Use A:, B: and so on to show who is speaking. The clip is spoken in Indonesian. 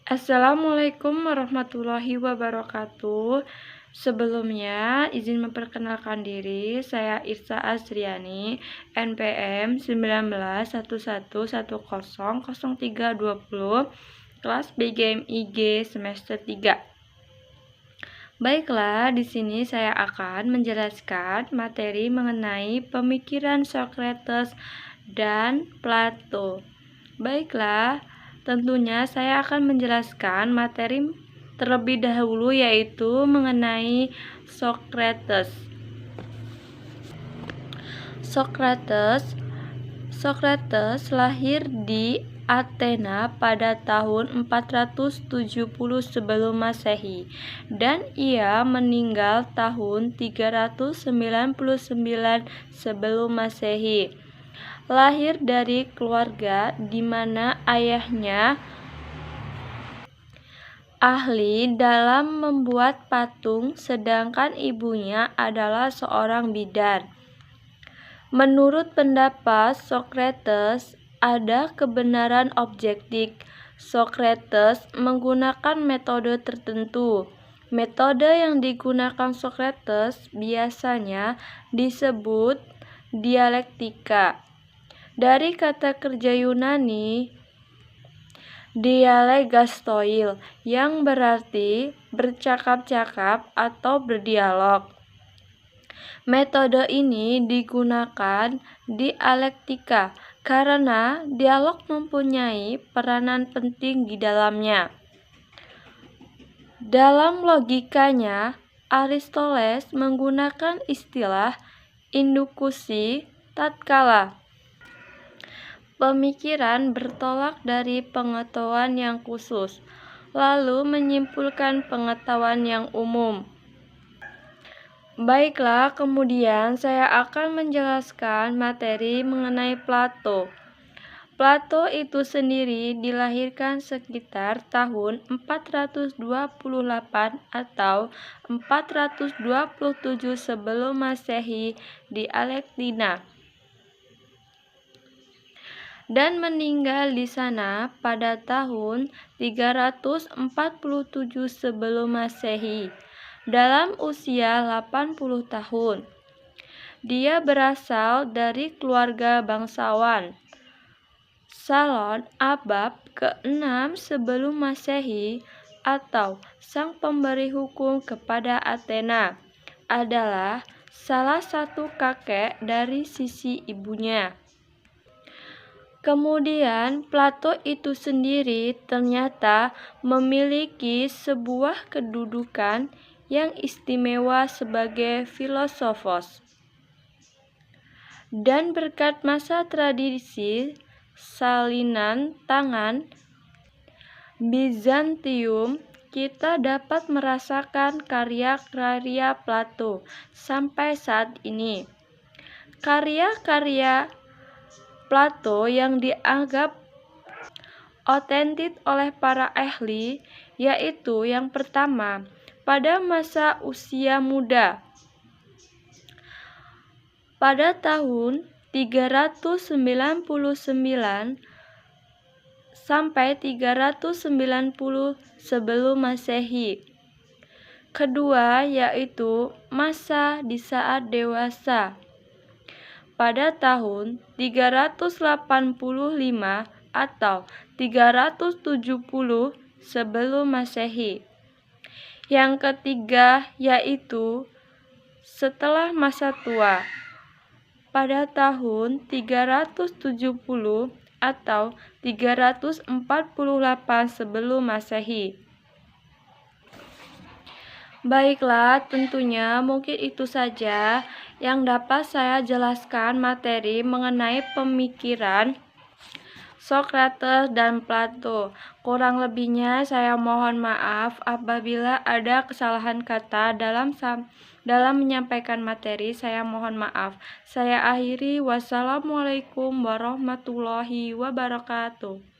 A: Assalamualaikum warahmatullahi wabarakatuh. Sebelumnya, izin memperkenalkan diri, saya Irsa Asriani, NPM 1911100320, kelas BGMIG semester 3. Baiklah, di sini saya akan menjelaskan materi mengenai pemikiran Socrates dan Plato. Baiklah, tentunya saya akan menjelaskan materi terlebih dahulu, yaitu mengenai Socrates. Socrates lahir di Athena pada tahun 470 sebelum Masehi dan ia meninggal tahun 399 sebelum Masehi. Lahir dari keluarga di mana ayahnya ahli dalam membuat patung, sedangkan ibunya adalah seorang bidan. Menurut pendapat Socrates, ada kebenaran objektif. Socrates menggunakan metode tertentu. Metode yang digunakan Socrates biasanya disebut dialektika. Dari kata kerja Yunani dialegastoil yang berarti bercakap-cakap atau berdialog. Metode ini digunakan dialektika karena dialog mempunyai peranan penting di dalamnya. Dalam logikanya, Aristoteles menggunakan istilah indukusi tatkala pemikiran bertolak dari pengetahuan yang khusus, lalu menyimpulkan pengetahuan yang umum. Baiklah, kemudian saya akan menjelaskan materi mengenai Plato. Plato itu sendiri dilahirkan sekitar tahun 428 atau 427 sebelum Masehi di Athena dan meninggal di sana pada tahun 347 sebelum Masehi dalam usia 80 tahun. Dia berasal dari keluarga bangsawan. Salon abad ke-6 sebelum Masehi atau sang pemberi hukum kepada Athena adalah salah satu kakek dari sisi ibunya. Kemudian Plato itu sendiri ternyata memiliki sebuah kedudukan yang istimewa sebagai filosofos. Dan berkat masa tradisi salinan tangan Bizantium, kita dapat merasakan karya-karya Plato sampai saat ini. Karya-karya Plato yang dianggap otentik oleh para ahli yaitu yang pertama, pada masa usia muda. Pada tahun 399 sampai 390 sebelum Masehi. Kedua yaitu masa di saat dewasa. Pada tahun 385 atau 370 sebelum Masehi. Yang ketiga yaitu setelah masa tua. Pada tahun 370 atau 348 sebelum Masehi. Baiklah, tentunya mungkin itu saja yang dapat saya jelaskan materi mengenai pemikiran Socrates dan Plato. Kurang lebihnya saya mohon maaf apabila ada kesalahan kata dalam menyampaikan materi. Saya mohon maaf. Saya akhiri. Wassalamualaikum warahmatullahi wabarakatuh.